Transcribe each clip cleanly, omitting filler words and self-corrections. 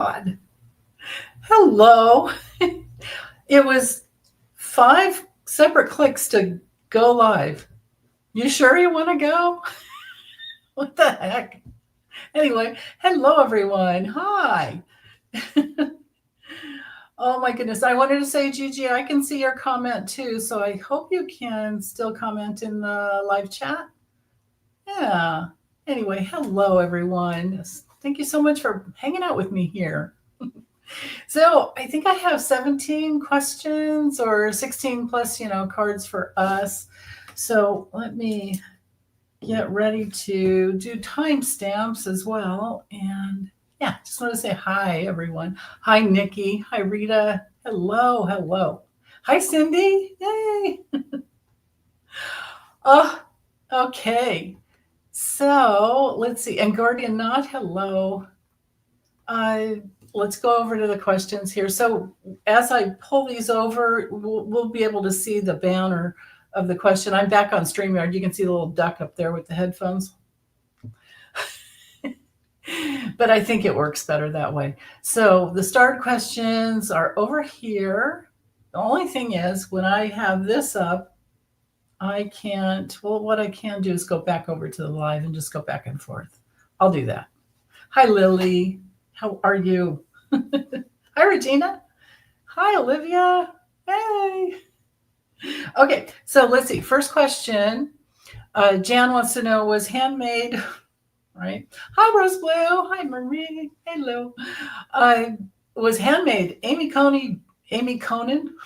God. Hello. It was 5 separate clicks to go live. You sure you want to go? What the heck? Anyway, hello everyone. Hi. Oh my goodness. I wanted to say, Gigi, I can see your comment too. So I hope you can still comment in the live chat. Yeah. Anyway, hello everyone. Thank you so much for hanging out with me here. So I think I have 17 questions or 16 plus, cards for us. So let me get ready to do timestamps as well. And yeah, just want to say hi, everyone. Hi, Nikki. Hi, Rita. Hello, hello. Hi, Cindy. Yay. Oh, okay. So let's see. And Guardian Knot, hello. Let's go over to the questions here. So as I pull these over, we'll be able to see the banner of the question. I'm back on StreamYard. You can see the little duck up there with the headphones. But I think it works better that way. So the starred questions are over here. The only thing is when I have this up, I can't, well, what I can do is go back over to the live and just go back and forth. I'll do that. Hi, Lily. How are you? Hi, Regina. Hi, Olivia. Hey. Okay, so let's see. First question. Jan wants to know, was handmade, right? Hi, Rose Blue. Hi, Marie. Hello. Was handmade. Amy Conan.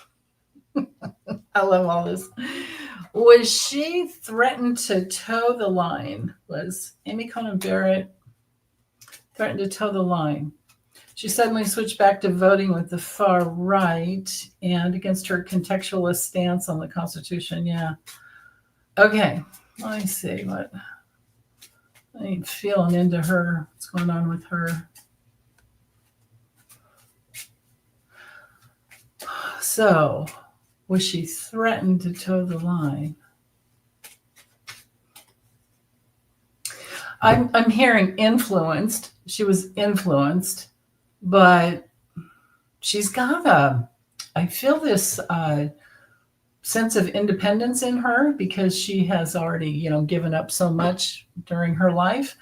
I love all this. Was she threatened to toe the line? Was Amy Coney Barrett threatened to toe the line? She suddenly switched back to voting with the far right and against her contextualist stance on the Constitution. Yeah. Okay. Let me see what I ain't feeling into her. What's going on with her? So, was she threatened to toe the line? I'm hearing influenced. She was influenced, but she's got I feel this sense of independence in her because she has already, given up so much during her life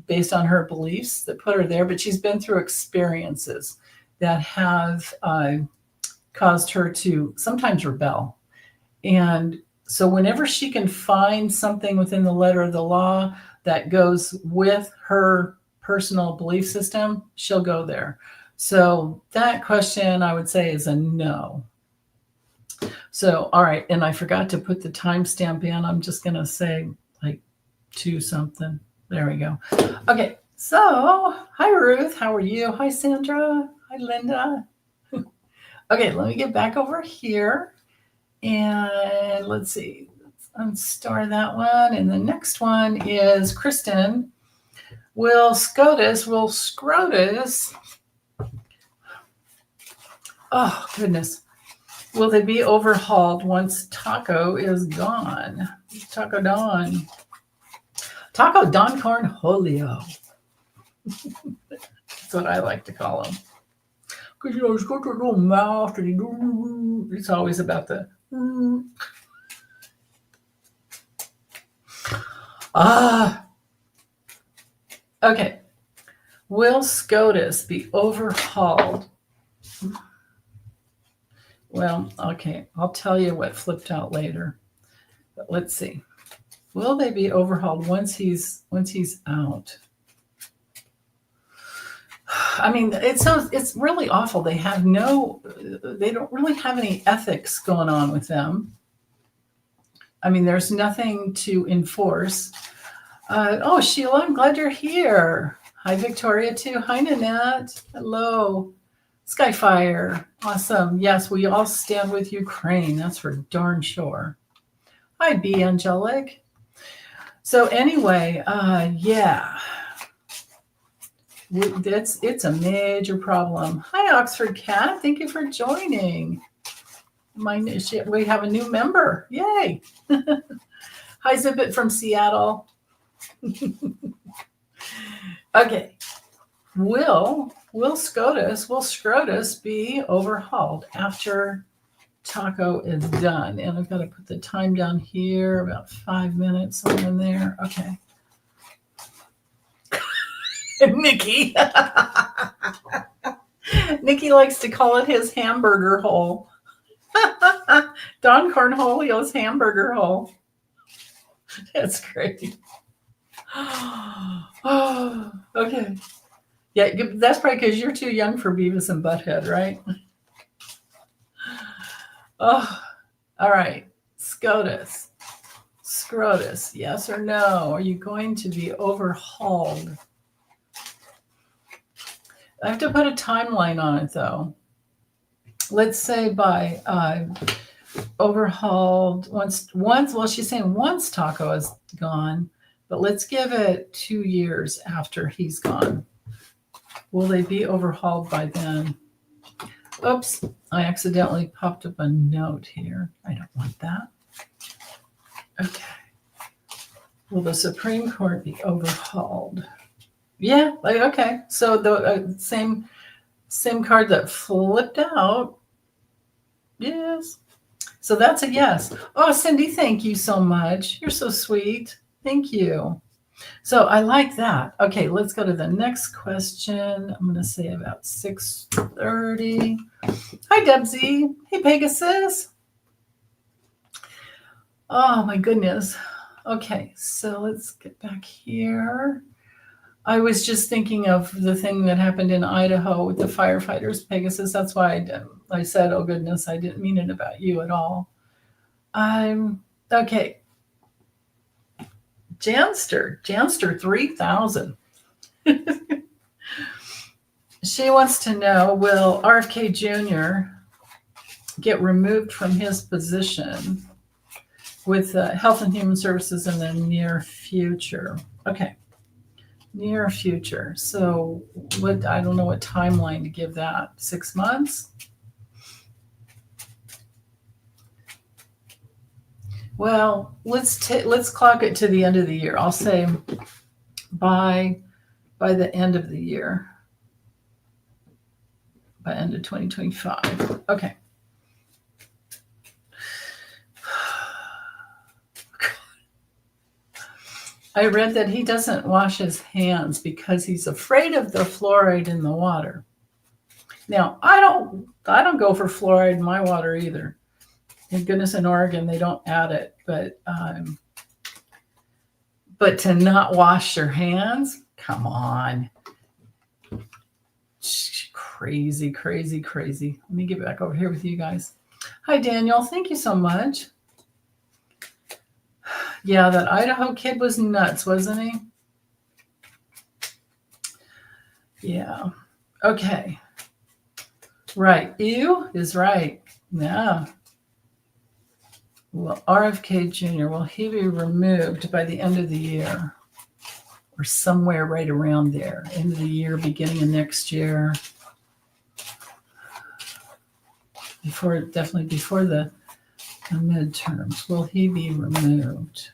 based on her beliefs that put her there. But she's been through experiences that have caused her to sometimes rebel. And so whenever she can find something within the letter of the law that goes with her personal belief system, she'll go there. So that question, I would say, is a no. So, all right. And I forgot to put the timestamp in. I'm just going to say like 2 something. There we go. Okay. So, hi, Ruth. How are you? Hi, Sandra. Hi, Linda. Okay. Let me get back over here. And let's see. Let's unstar that one. And the next one is Kristen. Will Scrotus, oh, goodness. Will they be overhauled once Taco is gone? Taco Don Cornholio. That's what I like to call him. Because, he's got that little mouth and it's always about the. Okay. Will SCOTUS be overhauled? Well, okay. I'll tell you what flipped out later. But let's see. Will they be overhauled once he's out? I mean, it's really awful. They don't really have any ethics going on with them. I mean, there's nothing to enforce. Oh, Sheila, I'm glad you're here. Hi, Victoria, too. Hi, Nanette. Hello. Skyfire. Awesome. Yes, we all stand with Ukraine. That's for darn sure. Hi, B. Angelic. So anyway, yeah. It's a major problem. Hi, Oxford Cat. Thank you for joining. We have a new member. Yay. Hi, Zipit from Seattle. Okay. Will SCOTUS be overhauled after Taco is done? And I've got to put the time down here, about 5 minutes, somewhere in there. Okay. Nikki. Nikki likes to call it his hamburger hole. Don Cornholio's hamburger hole. That's great. Oh, okay. Yeah, that's probably because you're too young for Beavis and Butthead, right? Oh, all right. SCOTUS, yes or no? Are you going to be overhauled? I have to put a timeline on it, though. Let's say by overhauled once. Well, she's saying once Taco is gone, but let's give it 2 years after he's gone. Will they be overhauled by then? Oops, I accidentally popped up a note here. I don't want that. Okay. Will the Supreme Court be overhauled? Yeah, okay. So the same card that flipped out. Yes. So that's a yes. Oh, Cindy, thank you so much. You're so sweet. Thank you. So I like that. Okay, let's go to the next question. I'm going to say about 6:30. Hi, Debsy. Hey, Pegasus. Oh, my goodness. Okay, so let's get back here. I was just thinking of the thing that happened in Idaho with the firefighters, Pegasus. That's why I said, oh, goodness, I didn't mean it about you at all. Okay. Janster 3000. She wants to know, will RFK Jr. get removed from his position with Health and Human Services in the near future? Okay. Near future. So I don't know what timeline to give that. 6 months? Well, let's clock it to the end of the year. I'll say by the end of the year. By end of 2025. Okay. I read that he doesn't wash his hands because he's afraid of the fluoride in the water. Now, I don't go for fluoride in my water either. Thank goodness in Oregon they don't add it, but to not wash your hands, come on. Crazy. Let me get back over here with you guys. Hi, Daniel. Thank you so much. Yeah, that Idaho kid was nuts, wasn't he? Yeah. Okay. Right. Ew is right. Yeah. Well, RFK Jr., will he be removed by the end of the year? Or somewhere right around there? End of the year, beginning of next year. Definitely before the midterms. Will he be removed?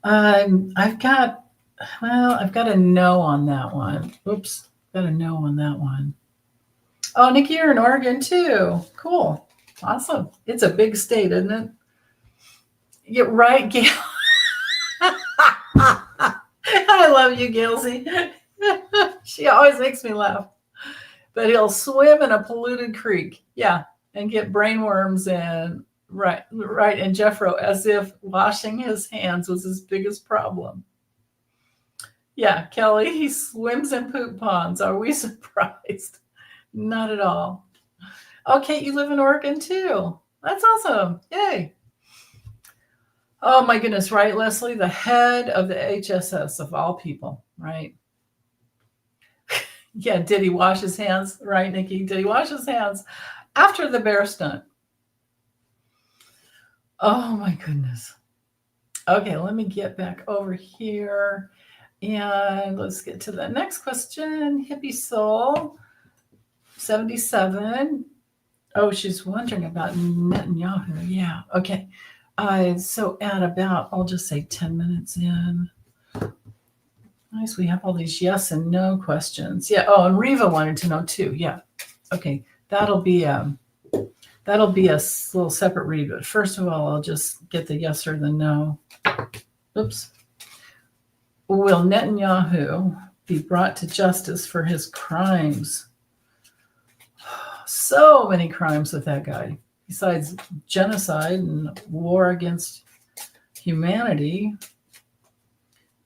I've got a no on that one. Oops, got a no on that one. Oh, Nikki, you're in Oregon too. Cool. Awesome. It's a big state, isn't it? Yeah, right, Gail. I love you, Gailsy. She always makes me laugh. But he'll swim in a polluted creek. Yeah, and get brainworms and right. And Jeffro, as if washing his hands was his biggest problem. Yeah, Kelly, he swims in poop ponds. Are we surprised? Not at all. Okay, you live in Oregon too. That's awesome. Yay. Oh my goodness, right, Leslie? The head of the HSS of all people, right? Yeah, did he wash his hands? Right, Nikki? Did he wash his hands after the bear stunt? Oh my goodness. Okay, let me get back over here and let's get to the next question. Hippie Soul 77. Oh, she's wondering about Netanyahu. Yeah, okay. So at about, I'll just say 10 minutes in. Nice. We have all these yes and no questions. Yeah. Oh, and Riva wanted to know too. Yeah. Okay. That'll be a little separate read. But first of all, I'll just get the yes or the no. Oops. Will Netanyahu be brought to justice for his crimes? So many crimes with that guy, besides genocide and war against humanity.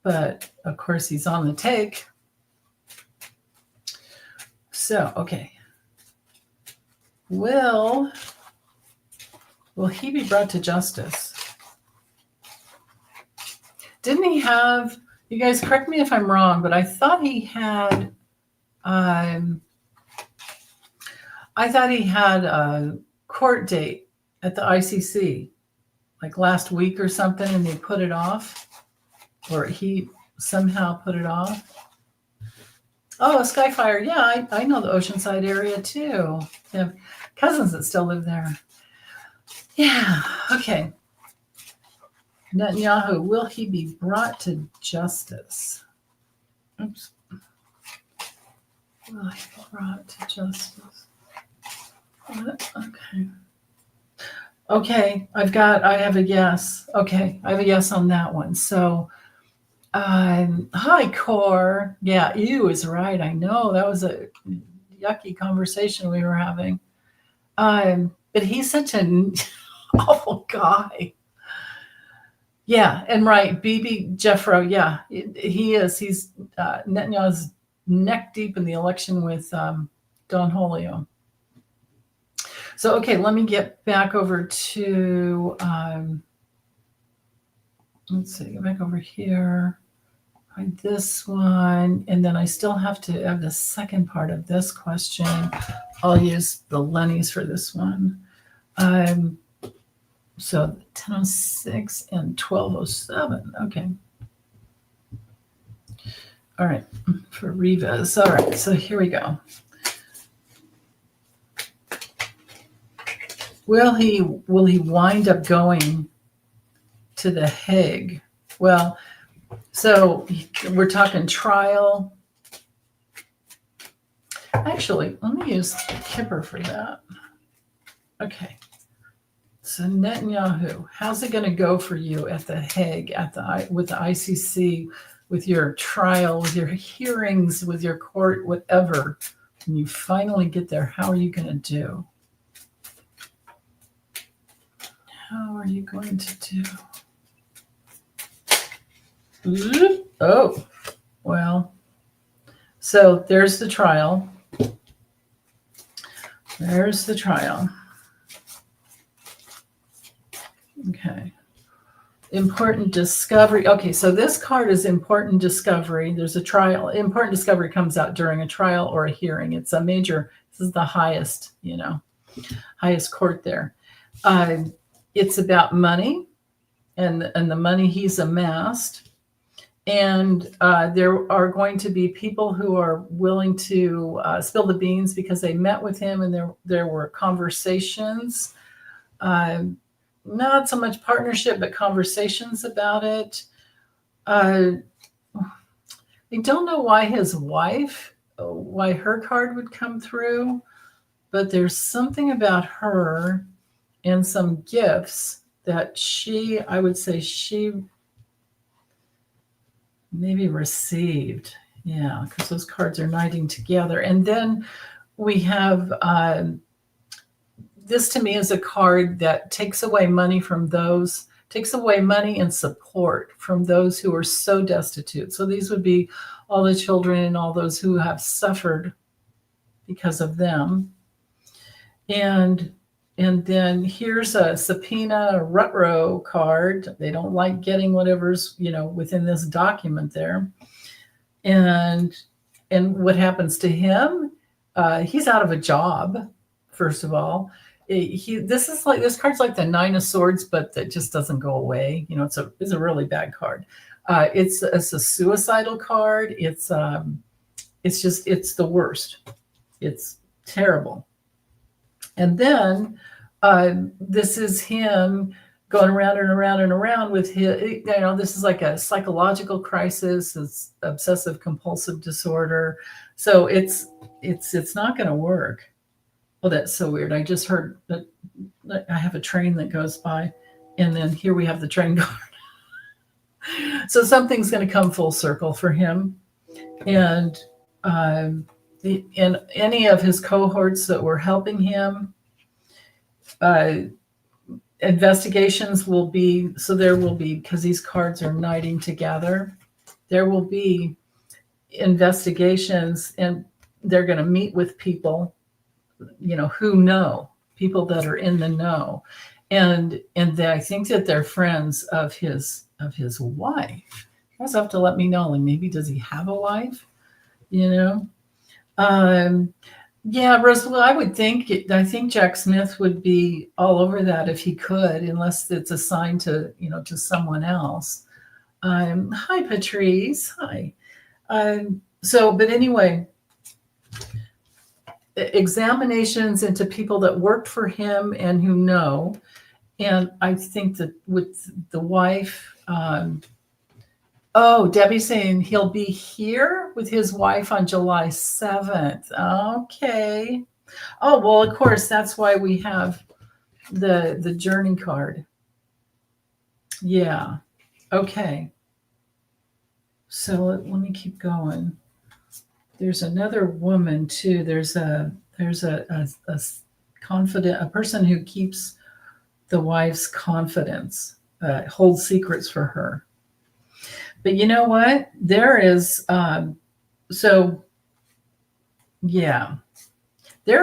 But of course, he's on the take. So, okay. Will he be brought to justice? Didn't he have, you guys correct me if I'm wrong, but I thought he had a court date at the ICC like last week or something, and they put it off, or he somehow put it off. Oh, Skyfire. Yeah, I know the Oceanside area too. I have cousins that still live there. Yeah, okay. Netanyahu, will he be brought to justice? Oops. Will he be brought to justice? Okay. Okay, I have a yes. Okay, I have a yes on that one. So, hi, Core. Yeah, you is right. I know that was a yucky conversation we were having. But he's such an awful guy. Yeah, and right, BB Jeffro. Yeah, he is. He's Netanyahu's neck deep in the election with Don Holio. So, okay, let me get back over to, let's see, go back over here, find this one, and then I still have to have the second part of this question. I'll use the Lenny's for this one. So 1006 and 1207, okay. All right, for Rivas. All right, so here we go. Will he wind up going to The Hague? Well, so we're talking trial. Actually, let me use Kipper for that. Okay. So Netanyahu, how's it going to go for you at The Hague, with the ICC, with your trial, with your hearings, with your court, whatever? When you finally get there, how are you going to do? How are you going to do? Oh, well, so there's the trial. There's the trial. Okay. Important discovery. Okay, so this card is important discovery. There's a trial. Important discovery comes out during a trial or a hearing. It's a major, this is the highest, highest court there. It's about money and the money he's amassed. And there are going to be people who are willing to spill the beans because they met with him and there were conversations. Not so much partnership, but conversations about it. I don't know why his wife, why her card would come through, but there's something about her and some gifts that I would say she maybe received. Yeah, because those cards are knighting together. And then we have, this to me is a card that takes away money and support from those who are so destitute. So these would be all the children and all those who have suffered because of them. And then here's a subpoena Rutro card. They don't like getting whatever's, within this document there. And what happens to him? He's out of a job, first of all. This card's like the Nine of Swords, but that just doesn't go away. It's a really bad card. It's a suicidal card. It's the worst. It's terrible. And then this is him going around and around and around with his, this is like a psychological crisis. It's obsessive compulsive disorder. So it's not going to work. Oh, that's so weird. I just heard that I have a train that goes by, and then here we have the train going. So something's going to come full circle for him. And in any of his cohorts that were helping him, investigations will be, so there will be, because these cards are knighting together, there will be investigations, and they're going to meet with people, who know, people that are in the know. And I think that they're friends of his wife. You guys have to let me know, like, maybe does he have a wife? Yeah, Roswell, I think Jack Smith would be all over that if he could, unless it's assigned to someone else. Hi, Patrice. Hi. But anyway, examinations into people that worked for him and who know. And I think that with the wife, Debbie's saying he'll be here with his wife on July 7th. Okay. Oh, well, of course, that's why we have the journey card. Yeah. Okay. So let me keep going. There's another woman too. There's a confident, a person who keeps the wife's confidence, holds secrets for her. But you know what? There is, they're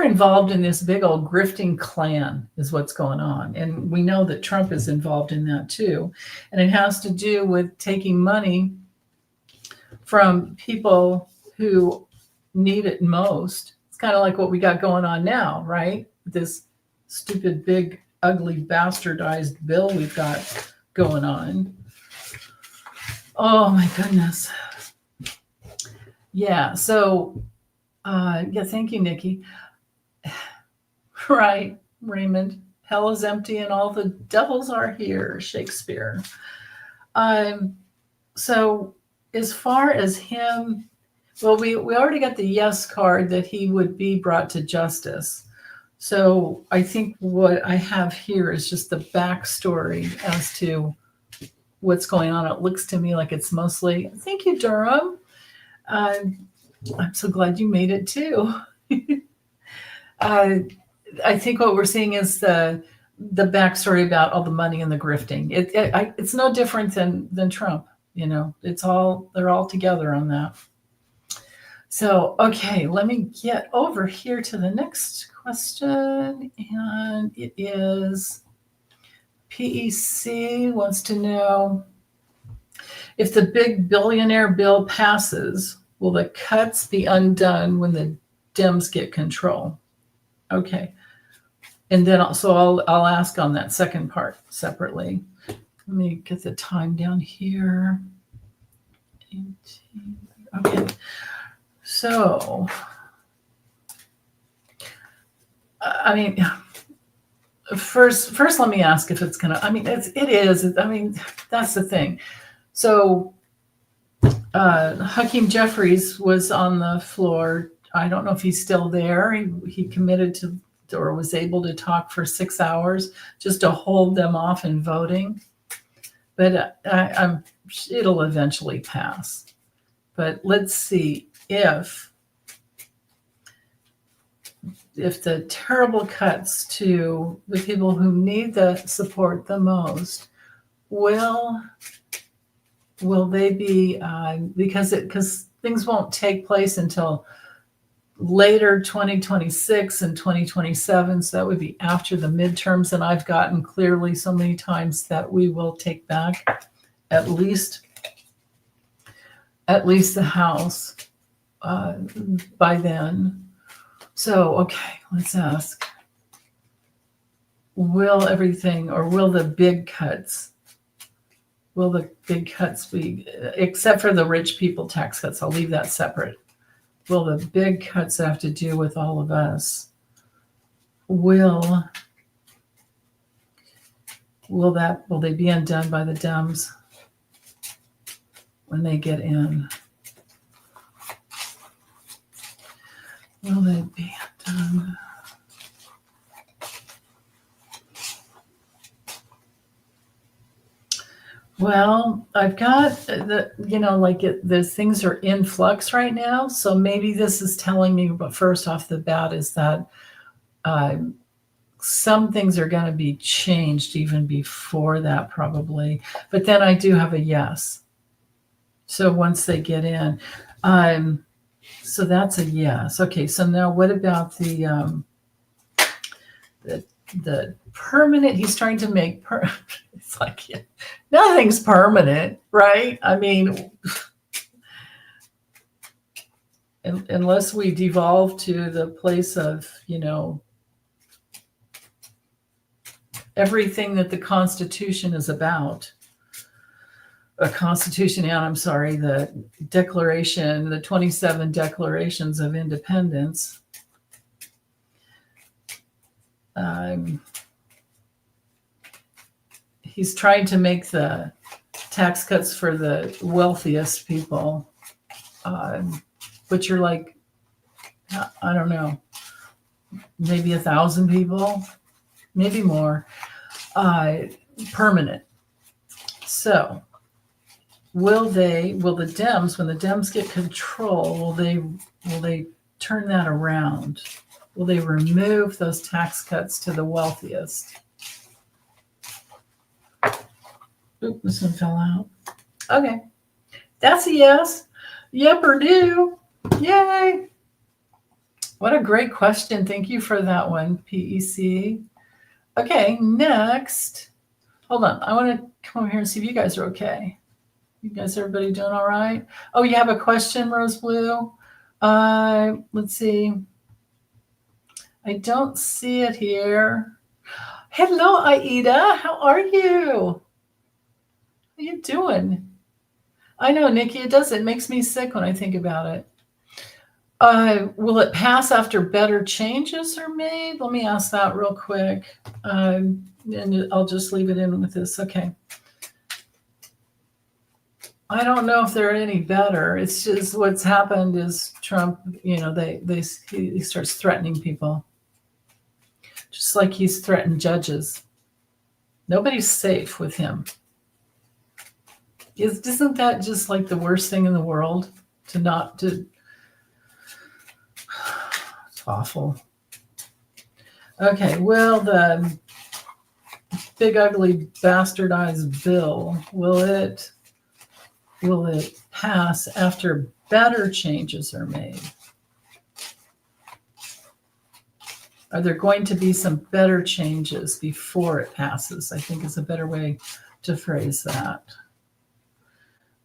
involved in this big old grifting clan is what's going on. And we know that Trump is involved in that too. And it has to do with taking money from people who need it most. It's kind of like what we got going on now, right? This stupid, big, ugly, bastardized bill we've got going on. Oh my goodness. Yeah. So, thank you, Nikki. Right, Raymond. Hell is empty and all the devils are here, Shakespeare. So as far as him, well, we already got the yes card that he would be brought to justice. So I think what I have here is just the backstory as to what's going on. It looks to me like it's mostly, thank you, Durham. I'm so glad you made it too. I think what we're seeing is the backstory about all the money and the grifting. It's no different than Trump. They're all together on that. So, okay, let me get over here to the next question. And it is PEC wants to know, if the big billionaire bill passes, will the cuts be undone when the Dems get control? Okay. And then I'll ask on that second part separately. Let me get the time down here. 18. Okay. So, first let me ask if it's gonna. It is. That's the thing. So, Hakeem Jeffries was on the floor. I don't know if he's still there. He committed to, or was able to talk for 6 hours just to hold them off in voting. But it'll eventually pass. But let's see if the terrible cuts to the people who need the support the most, will they be, because things won't take place until later 2026 and 2027. So that would be after the midterms. And I've gotten clearly so many times that we will take back at least the House by then. So, okay, let's ask, will the big cuts be, except for the rich people tax cuts, I'll leave that separate. Will the big cuts have to do with all of us? Will Will they be undone by the Dems when they get in? Will they be undone? Well, I've got those things are in flux right now. So maybe this is telling me, but first off the bat is that some things are going to be changed even before that, probably. But then I do have a yes. So once they get in, so that's a yes. Okay. So now what about the permanent? He's trying to make it's like nothing's permanent, right? I mean, unless we devolve to the place of, everything that the Constitution is about. The 27 Declarations of Independence. He's trying to make the tax cuts for the wealthiest people, which are like, I don't know, maybe 1,000 people, maybe more, permanent. So will the Dems, when the Dems get control, will they turn that around? Will they remove those tax cuts to the wealthiest? Oop, this one fell out. Okay. That's a yes. Yep or no. Yay. What a great question. Thank you for that one, PEC. Okay, next. Hold on. I want to come over here and see if you guys are okay. You guys, everybody doing all right? Oh, you have a question, Rose Blue? Let's see. I don't see it here. Hello, Aida. How are you? How you doing? I know, Nikki, it makes me sick when I think about it. Will it pass after better changes are made? Let me ask that real quick. And I'll just leave it in with this. Okay. I don't know if they're any better. It's just what's happened is Trump, he starts threatening people. Just like he's threatened judges. Nobody's safe with him. Isn't that just like the worst thing in the world? It's awful. Okay, well, the big ugly bastardized bill, will it pass after better changes are made? Are there going to be some better changes before it passes? I think is a better way to phrase that.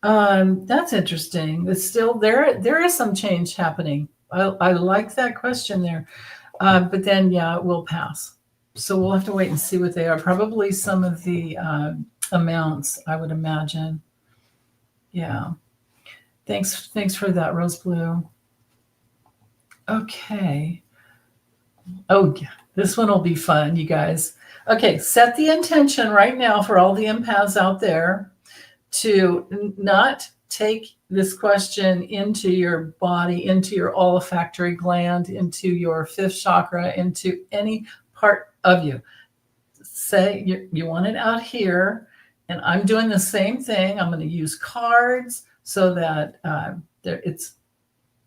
That's interesting. It's still there is some change happening. I like that question there. But then, yeah, it will pass. So we'll have to wait and see what they are. Probably some of the amounts, I would imagine. Yeah. Thanks for that, Rose Blue. Okay. Oh, yeah. This one will be fun, you guys. Okay, set the intention right now for all the empaths out there to not take this question into your body, into your olfactory gland, into your fifth chakra, into any part of you. Say you want it out here, and I'm doing the same thing. I'm going to use cards so that it's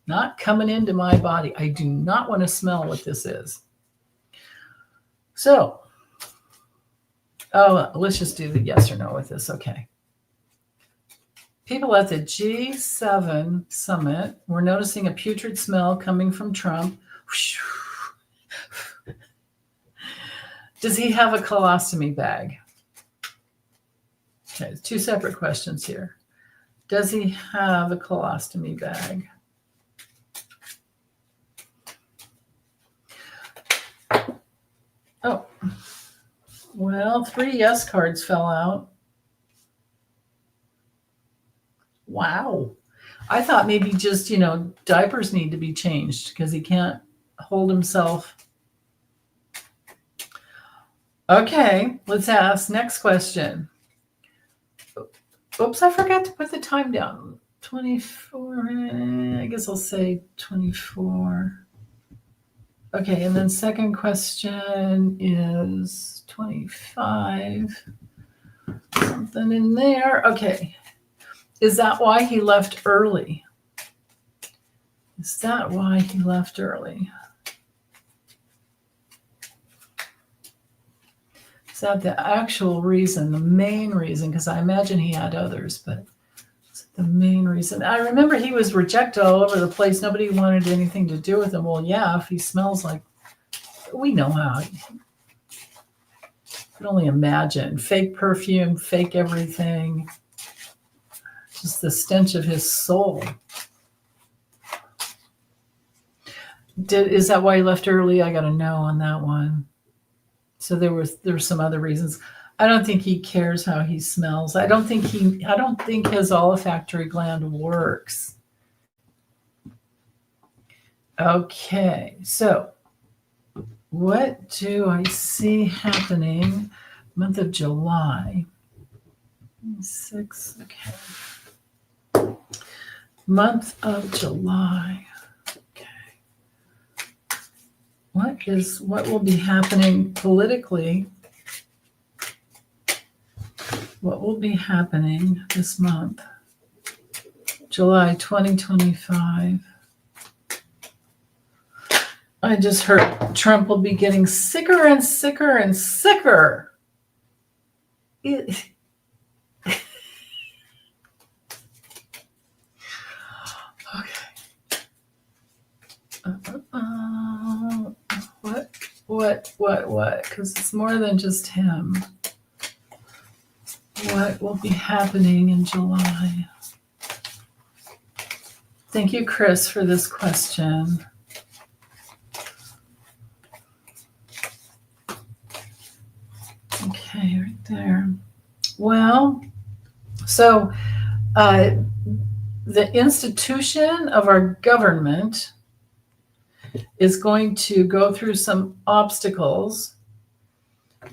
not coming into my body. I do not want to smell what this is. So, let's just do the yes or no with this. Okay. People at the G7 summit were noticing a putrid smell coming from Trump. Does he have a colostomy bag? Okay, two separate questions here. Does he have a colostomy bag? Oh, well, 3 yes cards fell out. Wow. I thought maybe just, diapers need to be changed because he can't hold himself. Okay, let's ask next question. Oops, I forgot to put the time down. 24, I guess I'll say 24. Okay, and then second question is 25. Something in there. Okay. Is that why he left early? Is that why he left early? Is that the actual reason, the main reason? Because I imagine he had others, but it's the main reason. I remember he was rejected all over the place. Nobody wanted anything to do with him. Well, yeah, if he smells like, we know how. You can only imagine. Fake perfume, fake everything. Just the stench of his soul. Is that why he left early? I got to know on that one. So there's some other reasons. I don't think he cares how he smells. I don't think his olfactory gland works. Okay, so what do I see happening month of July? 6, okay. Month of July. What will be happening politically? What will be happening this month? July 2025. I just heard Trump will be getting sicker and sicker and sicker. What? Because it's more than just him. What will be happening in July? Thank you, Chris, for this question. Okay, right there. Well, so the institution of our government is going to go through some obstacles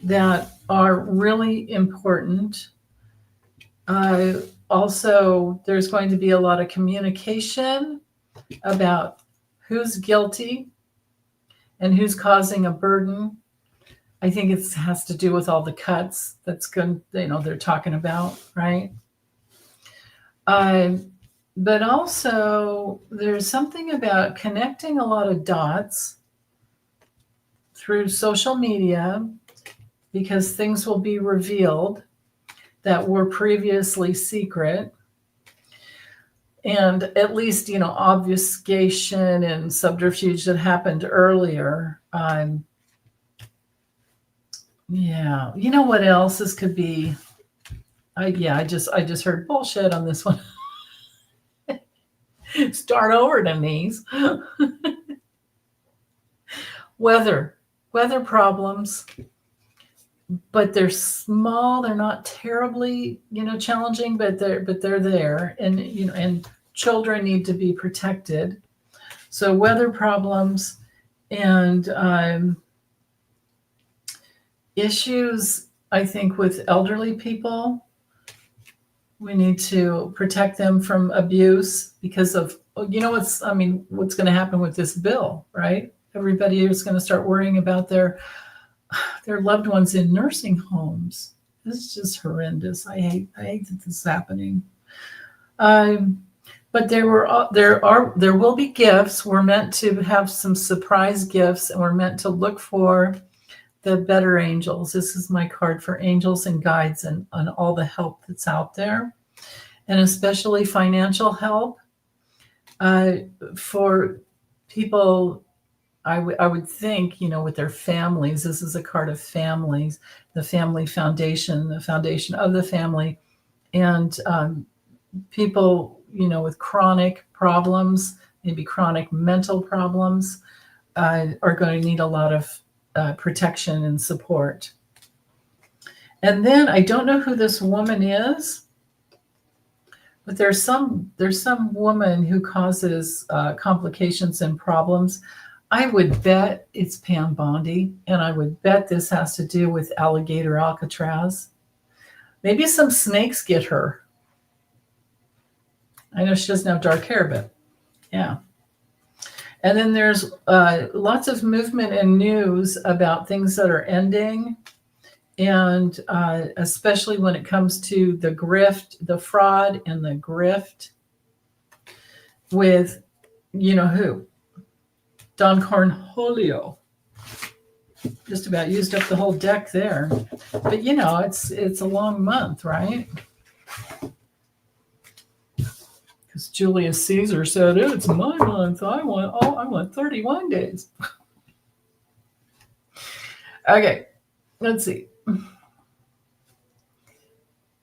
that are really important. Also, there's going to be a lot of communication about who's guilty and who's causing a burden. I think it has to do with all the cuts that's going, they're talking about, right? But also, there's something about connecting a lot of dots through social media, because things will be revealed that were previously secret. And at least, obfuscation and subterfuge that happened earlier. Yeah. You know what else this could be? I just heard bullshit on this one. Start over, Denise. Weather problems, but they're small. They're not terribly, challenging, but they're there, and children need to be protected. So weather problems and issues, I think, with elderly people. We need to protect them from abuse because of, what's going to happen with this bill, right? Everybody is going to start worrying about their loved ones in nursing homes. This is just horrendous. I hate that this is happening. But there will be gifts. We're meant to have some surprise gifts, and we're meant to look for the better angels. This is my card for angels and guides and on all the help that's out there, and especially financial help for people. I would think, with their families. This is a card of families, the family foundation, the foundation of the family, and people, with chronic problems, maybe chronic mental problems, are going to need a lot of protection and support. And then I don't know who this woman is, but there's some woman who causes complications and problems. I would bet it's Pam Bondi, and I would bet this has to do with alligator Alcatraz. Maybe some snakes get her. I know she doesn't have dark hair, but yeah. And then there's lots of movement and news about things that are ending, and especially when it comes to the grift, the fraud and the grift with, you know who? Don Cornholio. Just about used up the whole deck there. But, you know, it's a long month, right? Because Julius Caesar said, it's my month. I want 31 days. Okay, let's see.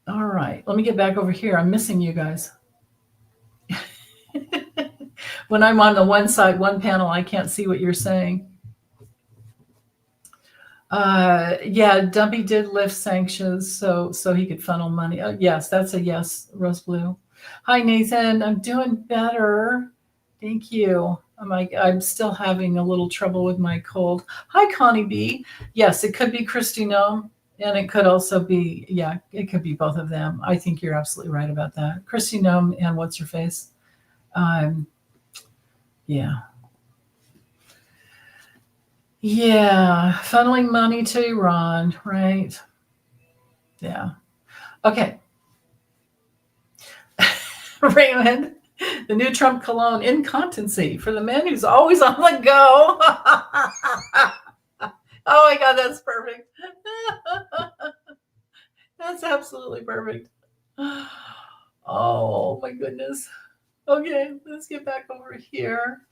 All right, let me get back over here. I'm missing you guys. When I'm on the one side, one panel, I can't see what you're saying. Yeah, Dumpy did lift sanctions so he could funnel money. Yes, that's a yes, Rose Blue. Hi, Nathan. I'm doing better. Thank you. I'm still having a little trouble with my cold. Hi, Connie B. Yes, it could be Christy Nome, and it could also be, yeah, it could be both of them. I think you're absolutely right about that. Christy Nome and what's her face? Yeah. Yeah, funneling money to Iran, right? Yeah. Okay. Raymond, the new Trump cologne, incontinency for the man who's always on the go. Oh my God, that's perfect. That's absolutely perfect. Oh my goodness. Okay, let's get back over here.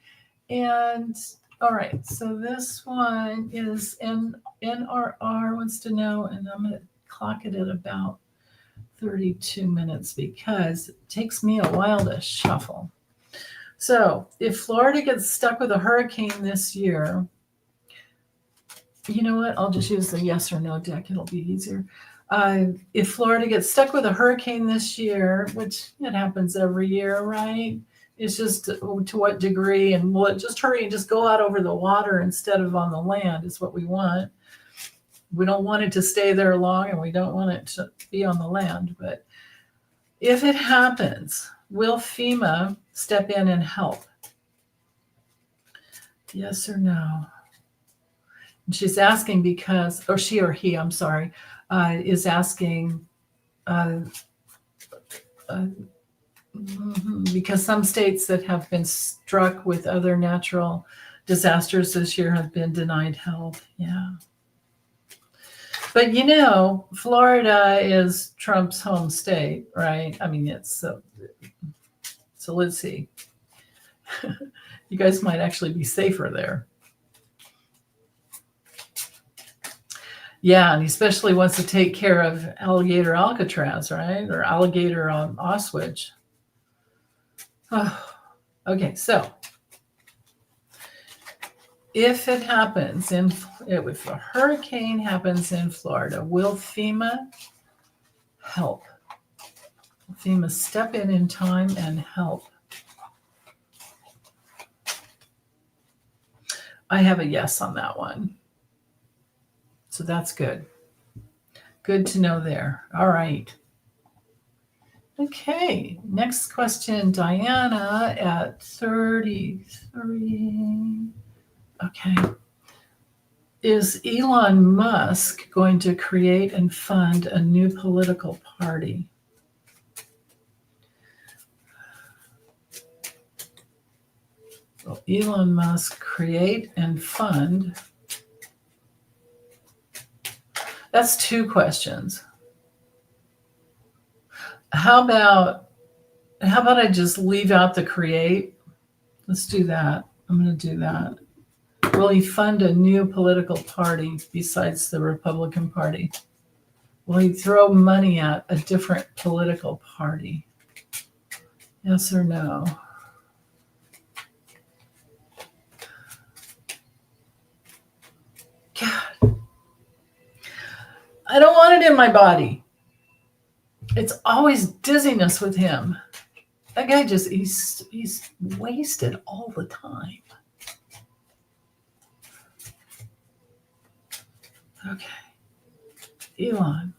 And all right, so this one is NRR wants to know, and I'm going to clock it at about 32 minutes because it takes me a while to shuffle. So if Florida gets stuck with a hurricane this year, you know what? I'll just use the yes or no deck. It'll be easier. If Florida gets stuck with a hurricane this year, which it happens every year, right? It's just to what degree, and will it just hurry and just go out over the water instead of on the land is what we want. We don't want it to stay there long, and we don't want it to be on the land. But if it happens, will FEMA step in and help? Yes or no? And she's asking because, or she or he, I'm sorry, is asking because some states that have been struck with other natural disasters this year have been denied help. Yeah. But you know, Florida is Trump's home state, right? I mean, it's so let's see. You guys might actually be safer there. Yeah, and he especially wants to take care of alligator Alcatraz, right? Or alligator Oswego. Oh, okay, so if it happens if a hurricane happens in Florida, will FEMA help? Will FEMA step in time and help? I have a yes on that one. So that's good. Good to know there. All right. Okay, next question, Diana at 33. Okay. Is Elon Musk going to create and fund a new political party? Will Elon Musk create and fund? That's two questions. How about I just leave out the create? Let's do that. I'm going to do that. Will he fund a new political party besides the Republican Party? Will he throw money at a different political party? Yes or no? God. I don't want it in my body. It's always dizziness with him. That guy he's wasted all the time. Okay. Elon,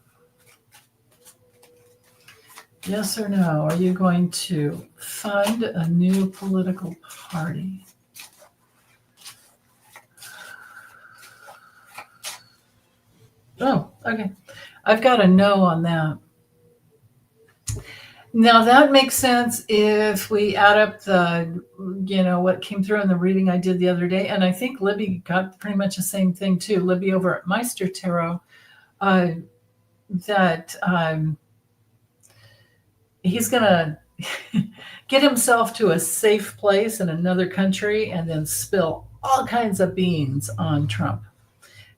yes or no? Are you going to fund a new political party? Oh, okay. I've got a no on that. Now that makes sense if we add up the, what came through in the reading I did the other day. And I think Libby got pretty much the same thing too. Libby over at Meister Tarot, that he's going to get himself to a safe place in another country and then spill all kinds of beans on Trump.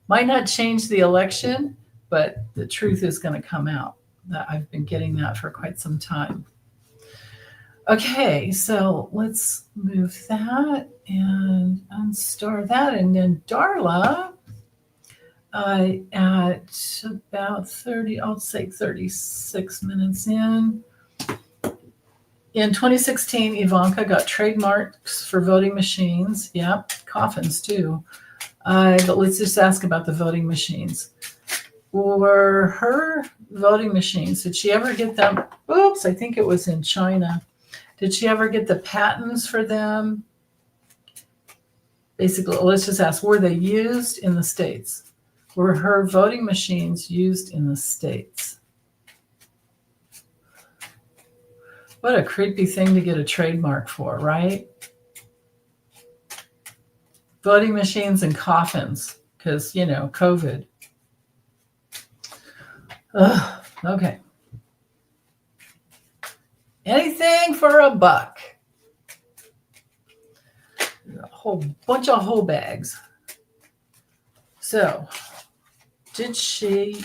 Might not change the election, but the truth is going to come out. I've been getting that for quite some time. Okay, so let's move that and unstar that. And then Darla, at about 30, I'll say 36 minutes in. In 2016, Ivanka got trademarks for voting machines. Yep, coffins too. But let's just ask about the voting machines. Were her voting machines, did she ever get them? Oops, I think it was in China. Did she ever get the patents for them? Basically, let's just ask, were they used in the States? Were her voting machines used in the States? What a creepy thing to get a trademark for, right? Voting machines and coffins, because, COVID. Ugh, okay. Anything for a buck. A whole bunch of whole bags. So, did she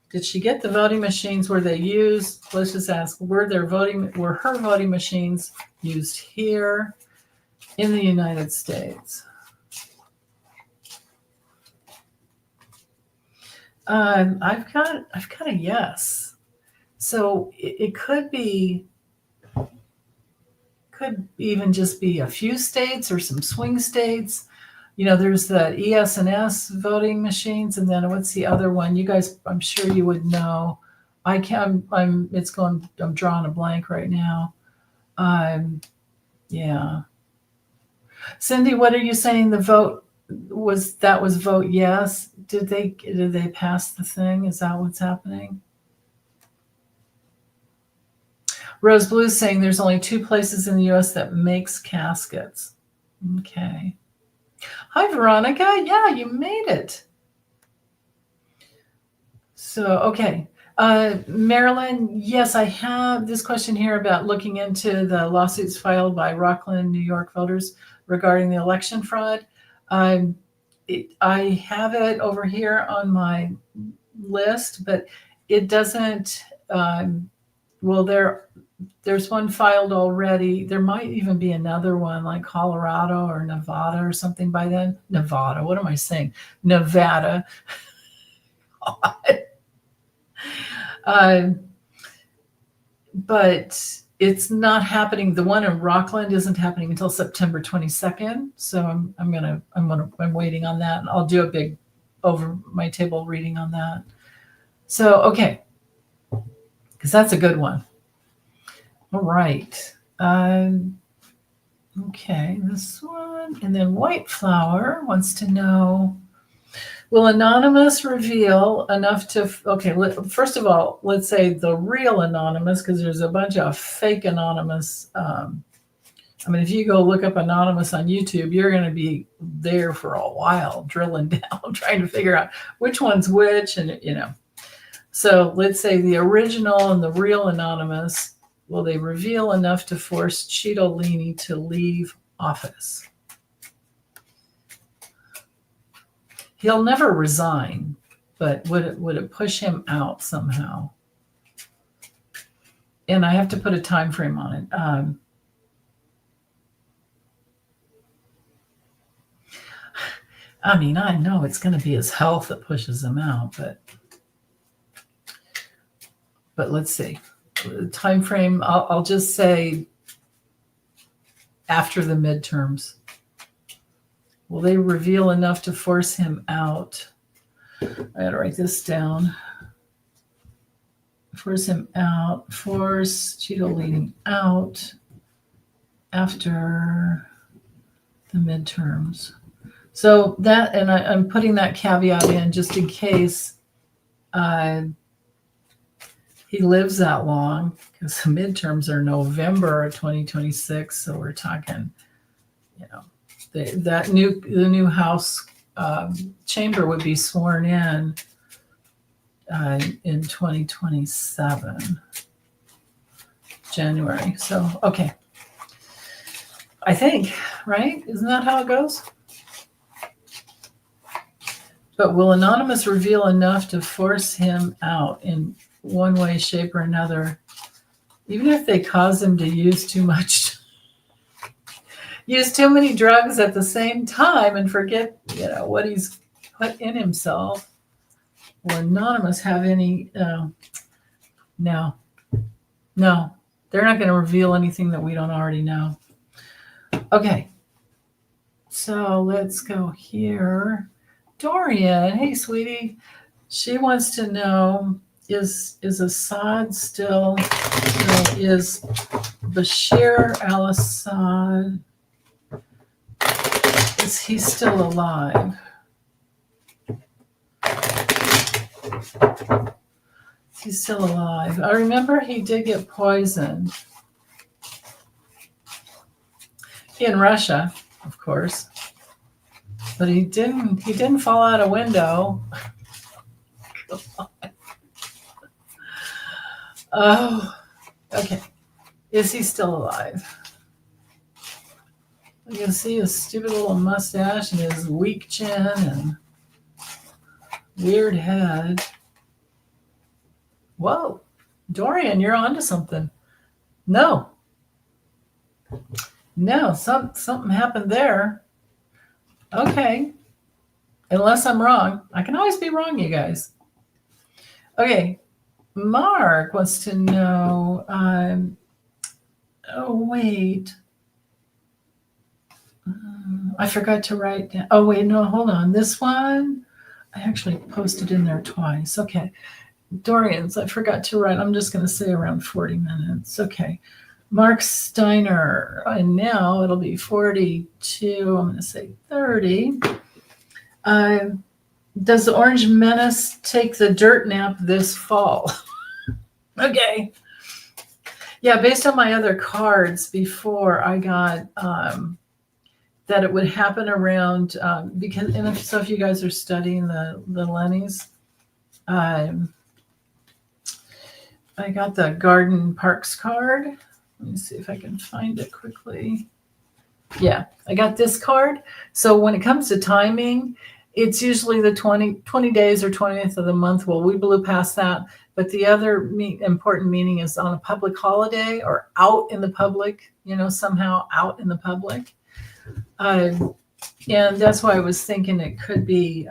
get the voting machines? Were they used? Let's just ask, were her voting machines used here in the United States? I've got a yes. So it could even just be a few states or some swing states. There's the ES&S voting machines, and then what's the other one? You guys, I'm sure you would know. I'm drawing a blank right now. Yeah. Cindy, what are you saying? The vote was vote yes. Did they pass the thing? Is that what's happening? Rose Blue is saying there's only 2 places in the U.S. that makes caskets. Okay. Hi, Veronica. Yeah, you made it. So, okay. Marilyn, yes, I have this question here about looking into the lawsuits filed by Rockland, New York voters regarding the election fraud. I have it over here on my list, but it doesn't, there's one filed already. There might even be another one like Colorado or Nevada or something by then. Nevada, what am I saying? Nevada. But it's not happening. The one in Rockland isn't happening until September 22nd. So I'm waiting on that, and I'll do a big over my table reading on that. So, okay, because that's a good one. All right. Okay, this one. And then White Flower wants to know, will Anonymous reveal enough to, first of all, let's say the real Anonymous, because there's a bunch of fake Anonymous. If you go look up Anonymous on YouTube, you're going to be there for a while, drilling down, trying to figure out which one's which, and, So let's say the original and the real Anonymous, will they reveal enough to force Cittadini to leave office? He'll never resign, but would it push him out somehow? And I have to put a time frame on it. I know it's going to be his health that pushes him out, but let's see. Time frame, I'll just say after the midterms. Will they reveal enough to force him out? I gotta write this down. Force him out. Force Cheeto leading out after the midterms. So that, and I'm putting that caveat in just in case he lives that long, because the midterms are November of 2026. So we're talking, the new House chamber would be sworn in 2027, January. So, okay. I think, right? Isn't that how it goes? But will Anonymous reveal enough to force him out in one way, shape, or another, even if they cause him to use too many drugs at the same time and forget, what he's put in himself? Will Anonymous have any? No. They're not going to reveal anything that we don't already know. Okay. So let's go here. Dorian, hey, sweetie. She wants to know, is Assad still, is Bashir al-Assad, is he still alive? He's still alive. I remember he did get poisoned in Russia, of course, but he didn't fall out a window. Oh, okay. Is he still alive? You can see his stupid little mustache and his weak chin and weird head. Whoa, Dorian, you're onto something. No, something happened there. Okay, unless I'm wrong. I can always be wrong, you guys. Okay, Mark wants to know, oh, wait. I forgot to write down. Oh, wait, no, hold on. This one, I actually posted in there twice. Okay. Dorian's, I forgot to write. I'm just going to say around 40 minutes. Okay. Mark Steiner, and now it'll be 42. I'm going to say 30. Does the Orange Menace take the dirt nap this fall? Okay. Yeah, based on my other cards before, I got that it would happen around, because, and so if you guys are studying the Lennies, I got the Garden Parks card. Let me see if I can find it quickly. Yeah, I got this card. So when it comes to timing, it's usually the 20 days or 20th of the month. Well, we blew past that. But the other important meaning is on a public holiday or out in the public, somehow out in the public. And that's why I was thinking it could be,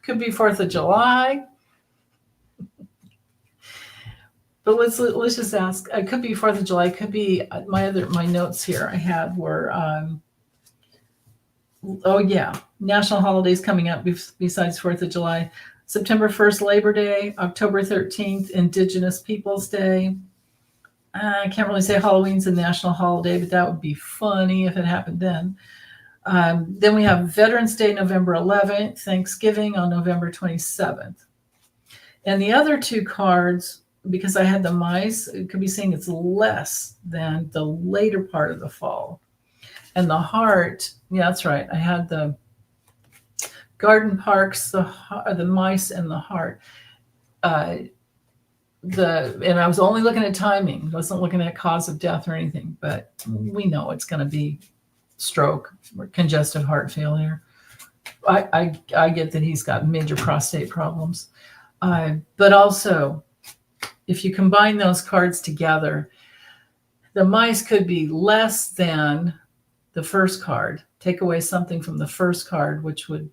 could be 4th of July. But let's just ask. It could be 4th of July. It could be my notes here I had were, national holidays coming up besides 4th of July. September 1st, Labor Day. October 13th, Indigenous Peoples Day. I can't really say Halloween's a national holiday, but that would be funny if it happened then. Then we have Veterans Day, November 11th. Thanksgiving on November 27th. And the other two cards, because I had the mice, it could be saying it's less than the later part of the fall. And the heart, yeah, that's right. I had the Garden Parks, the mice, and the heart. And I was only looking at timing. I wasn't looking at cause of death or anything, but we know it's going to be stroke or congestive heart failure. I get that he's got major prostate problems. But also, if you combine those cards together, the mice could be less than the first card. Take away something from the first card, which would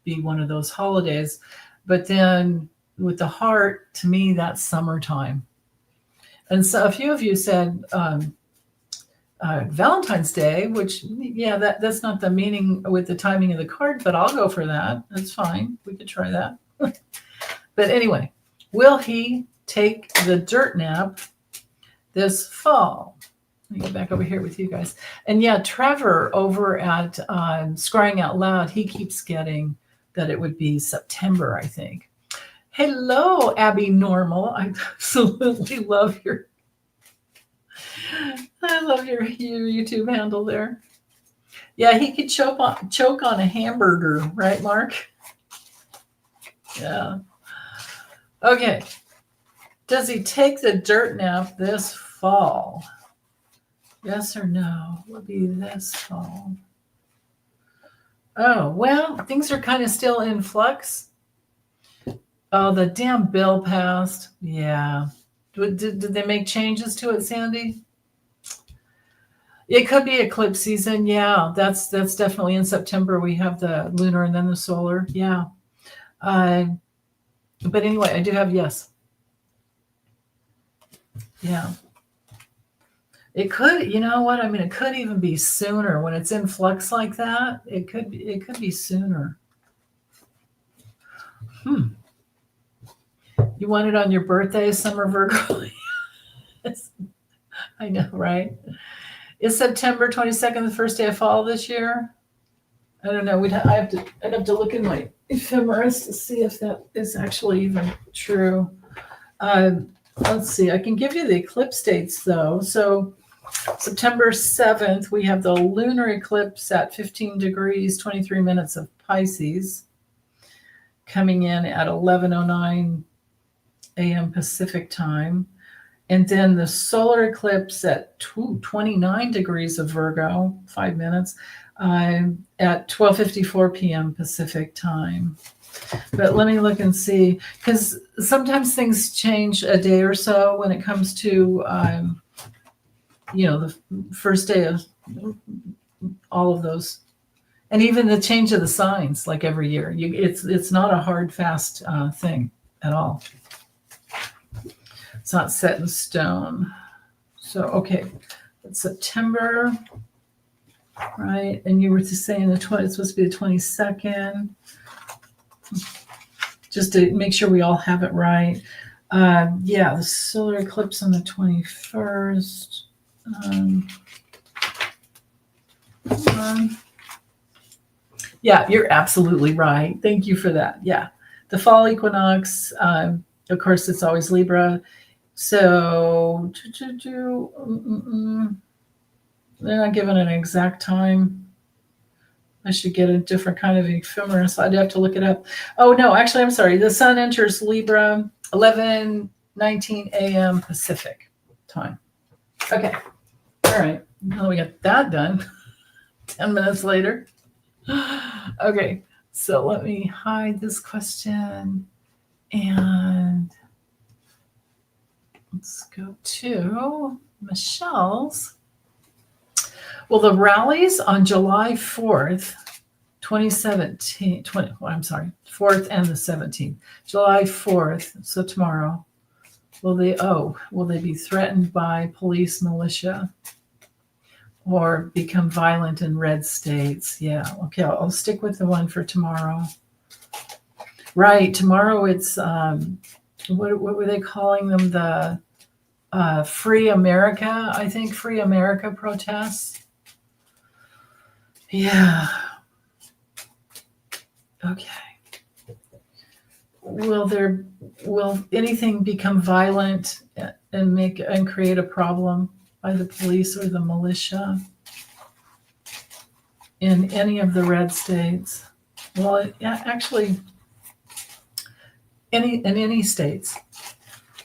be one of those holidays. But then with the heart, to me, that's summertime. And so a few of you said Valentine's Day, which, yeah, that's not the meaning with the timing of the card, but I'll go for that. That's fine. We could try that. But anyway, will he take the dirt nap this fall? Let me get back over here with you guys. And yeah, Trevor over at Scrying Out Loud, he keeps getting that it would be September, I think. Hello, Abby Normal. I absolutely love your YouTube handle there. Yeah, he could choke on a hamburger, right, Mark? Yeah. Okay. Does he take the dirt nap this fall? Yes or no? Will be this fall. Oh, well, things are kind of still in flux. Oh, the damn bill passed. Yeah. Did they make changes to it, Sandy? It could be eclipse season. Yeah, that's definitely in September. We have the lunar and then the solar. Yeah. But anyway, I do have yes. Yeah. It could, you know what? I mean, it could even be sooner when it's in flux like that. It could be sooner. You want it on your birthday, Summer Virgo? I know, right? Is September 22nd the first day of fall this year? I don't know. I'd have to look in my ephemeris to see if that is actually even true. Let's see. I can give you the eclipse dates though. So September 7th, we have the lunar eclipse at 15 degrees, 23 minutes of Pisces, coming in at 11:09 a.m. Pacific time. And then the solar eclipse at 29 degrees of Virgo, 5 minutes, at 12:54 p.m. Pacific time. But let me look and see, because sometimes things change a day or so when it comes to, the first day of all of those. And even the change of the signs, like every year. It's not a hard, fast thing at all. It's not set in stone. So, okay, it's September, right? And you were just saying it's supposed to be the 22nd. Just to make sure we all have it right. Yeah, the solar eclipse on the 21st. Yeah, you're absolutely right. Thank you for that. Yeah, the fall equinox, of course, it's always Libra. So they're not giving an exact time. I should get a different kind of ephemeris. I'd have to look it up. Oh, no, actually, I'm sorry. The sun enters Libra 11:19 a.m. Pacific time. Okay. All right. Well, we got that done 10 minutes later. Okay. So let me hide this question and let's go to Michelle's. Well, the rallies on July 4th, 2017, 4th and the 17th, July 4th, so tomorrow, will they be threatened by police militia or become violent in red states? Yeah, okay, I'll stick with the one for tomorrow. Right, tomorrow it's, what were they calling them? The Free America, I think, Free America protests. Yeah. Okay. Will anything become violent and create a problem by the police or the militia in any of the red states? Well, actually, in any states.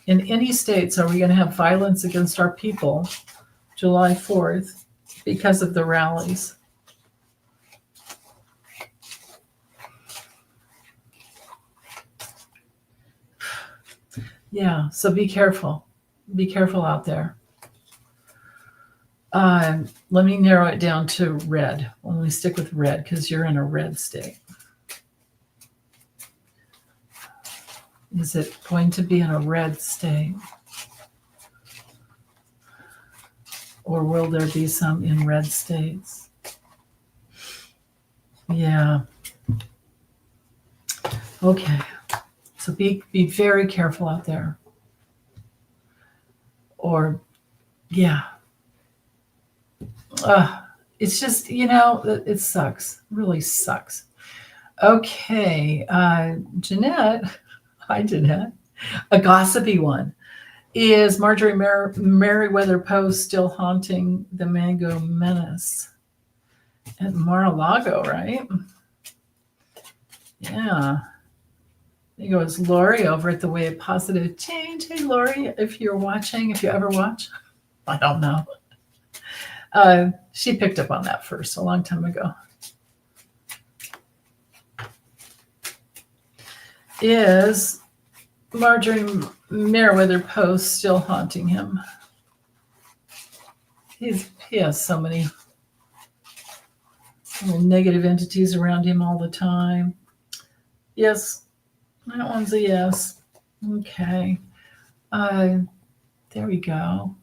In any states, are we going to have violence against our people July 4th because of the rallies? Yeah, so be careful. Be careful out there. Let me narrow it down to red. Let me stick with red because you're in a red state. Is it going to be in a red state? Or will there be some in red states? Yeah. Okay. So be very careful out there. Or, yeah. It's just, it sucks. It really sucks. Okay. Jeanette. Hi, Jeanette. A gossipy one. Is Marjorie Merriweather Post still haunting the Mango Menace at Mar-a-Lago, right? Yeah. There goes Lori over at the Way of Positive Change. Hey, Lori, if you're watching, if you ever watch, I don't know. She picked up on that first a long time ago. Is Marjorie Merriweather Post still haunting him? He has so many negative entities around him all the time. Yes, that one's a yes. Okay. There we go.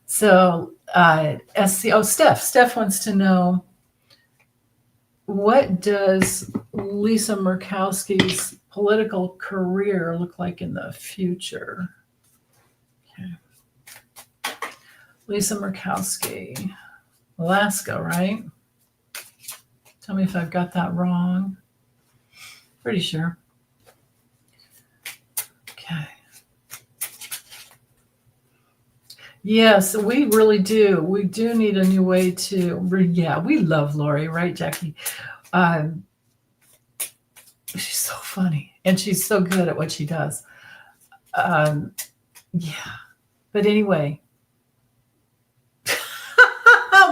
So, Steph wants to know, what does Lisa Murkowski's political career look like in the future? Okay. Lisa Murkowski, Alaska, right? Tell me if I've got that wrong. Pretty sure. Okay. Yes, we really do. We do need a new way to, yeah, we love Lori, right, Jackie? She's so funny, and she's so good at what she does. Yeah. But anyway,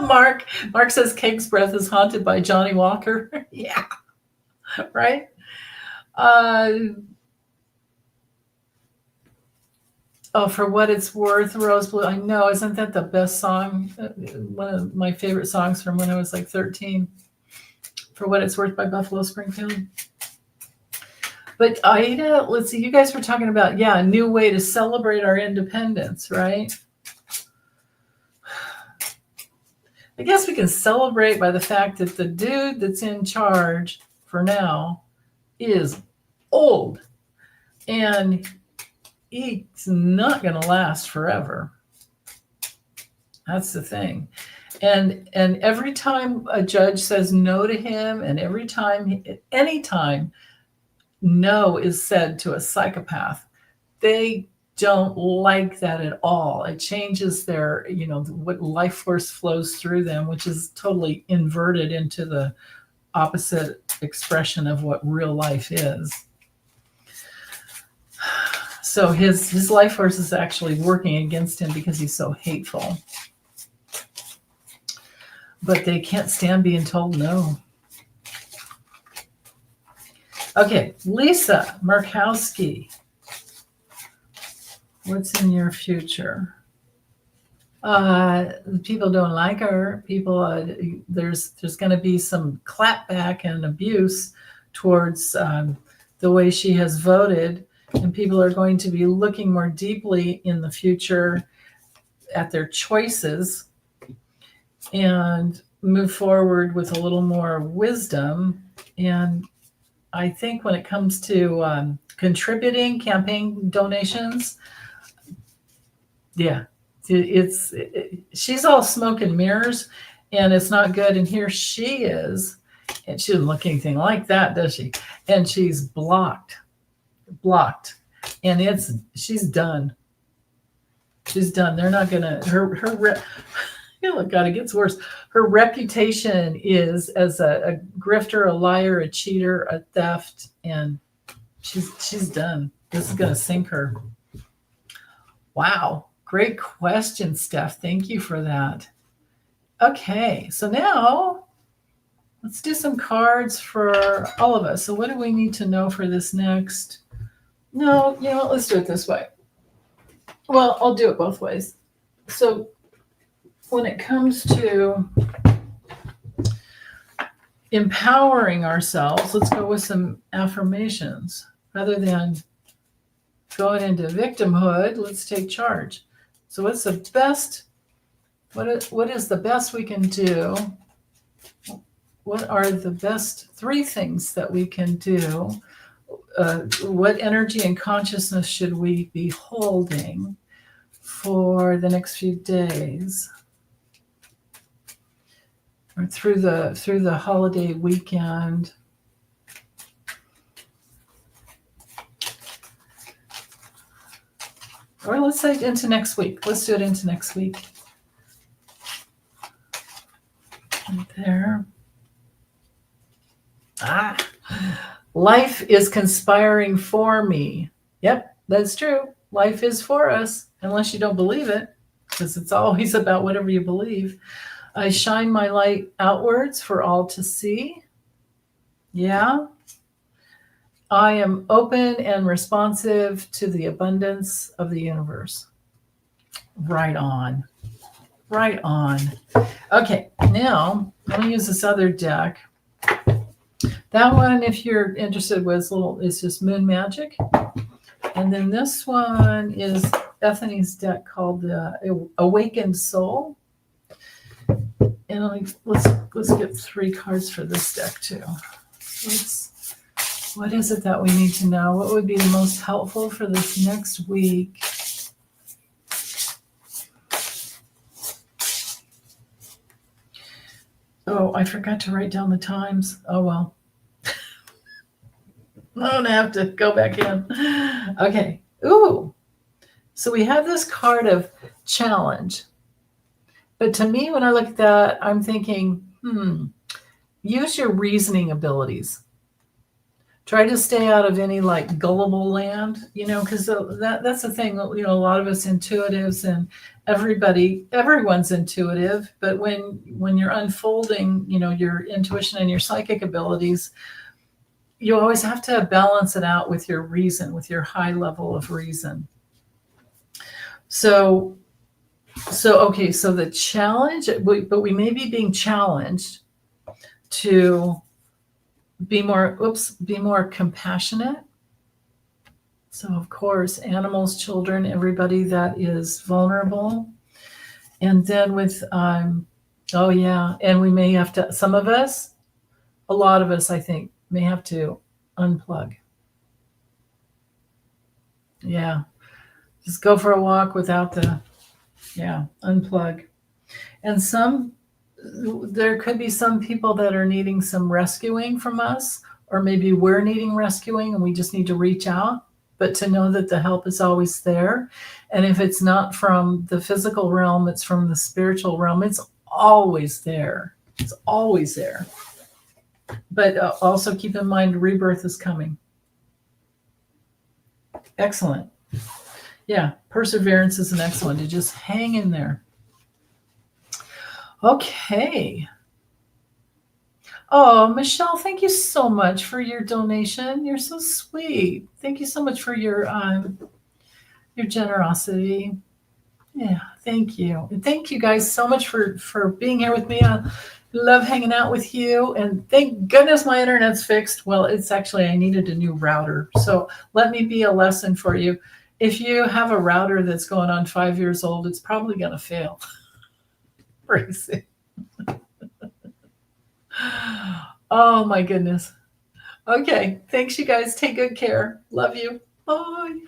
Mark says Cake's Breath is haunted by Johnny Walker. Yeah. Right? For What It's Worth, Rose Blue. I know, isn't that the best song? One of my favorite songs from when I was like 13. For What It's Worth by Buffalo Springfield. But Aida, let's see, you guys were talking about, a new way to celebrate our independence, right? I guess we can celebrate by the fact that the dude that's in charge for now is old. And he's not going to last forever. That's the thing. And every time a judge says no to him, and anytime no is said to a psychopath, they don't like that at all. It changes their, what life force flows through them, which is totally inverted into the opposite expression of what real life is. So his life force is actually working against him because he's so hateful. But they can't stand being told no. Okay, Lisa Murkowski. What's in your future? People don't like her. There's going to be some clapback and abuse towards the way she has voted, and people are going to be looking more deeply in the future at their choices and move forward with a little more wisdom. And I think when it comes to contributing campaign donations, she's all smoke and mirrors, and it's not good. And here she is, and she doesn't look anything like that, does she? And she's blocked, and she's done. She's done. They're not gonna oh God, it gets worse. Her reputation is as a grifter, a liar, a cheater, a theft, and she's done. This is gonna sink her. Wow. Great question, Steph. Thank you for that. Okay, so now let's do some cards for all of us. So what do we need to know for this next? No, let's do it this way. Well, I'll do it both ways. So when it comes to empowering ourselves, let's go with some affirmations. Rather than going into victimhood, let's take charge. So what's the best? What is the best we can do? What are the best 3 things that we can do? What energy and consciousness should we be holding for the next few days, or through the holiday weekend? Or let's say into next week. Let's do it into next week. Right there. Life is conspiring for me. Yep, that's true. Life is for us, unless you don't believe it, because it's always about whatever you believe. I shine my light outwards for all to see. Yeah. I am open and responsive to the abundance of the universe. Right on. Right on. Okay, now let me use this other deck. That one, if you're interested, is just Moon Magic. And then this one is Bethany's deck called the Awakened Soul. And let's get 3 cards for this deck too. What is it that we need to know? What would be the most helpful for this next week? Oh, I forgot to write down the times. Oh, well. I'm going to have to go back in. Okay. Ooh. So we have this card of challenge. But to me, when I look at that, I'm thinking, use your reasoning abilities. Try to stay out of any like gullible land, because that's the thing. A lot of us intuitives, and everyone's intuitive. But when you're unfolding, your intuition and your psychic abilities, you always have to balance it out with your reason, with your high level of reason. So the challenge, but we may be being challenged to be more compassionate. So of course, animals, children, everybody that is vulnerable. And then with, and we may have to, a lot of us, I think, may have to unplug. Yeah. Just go for a walk without unplug. And there could be some people that are needing some rescuing from us, or maybe we're needing rescuing and we just need to reach out, but to know that the help is always there. And if it's not from the physical realm, it's from the spiritual realm. It's always there. It's always there. But also keep in mind, rebirth is coming. Excellent. Yeah, perseverance is an excellent to just hang in there. Okay. Oh, Michelle, thank you so much for your donation. You're so sweet. Thank you so much for your generosity. Yeah, thank you. And thank you guys so much for being here with me. I love hanging out with you. And thank goodness my internet's fixed. Well, it's actually, I needed a new router. So let me be a lesson for you. If you have a router that's going on 5 years old, it's probably going to fail. Crazy. Oh my goodness. Okay. Thanks, you guys. Take good care. Love you. Bye.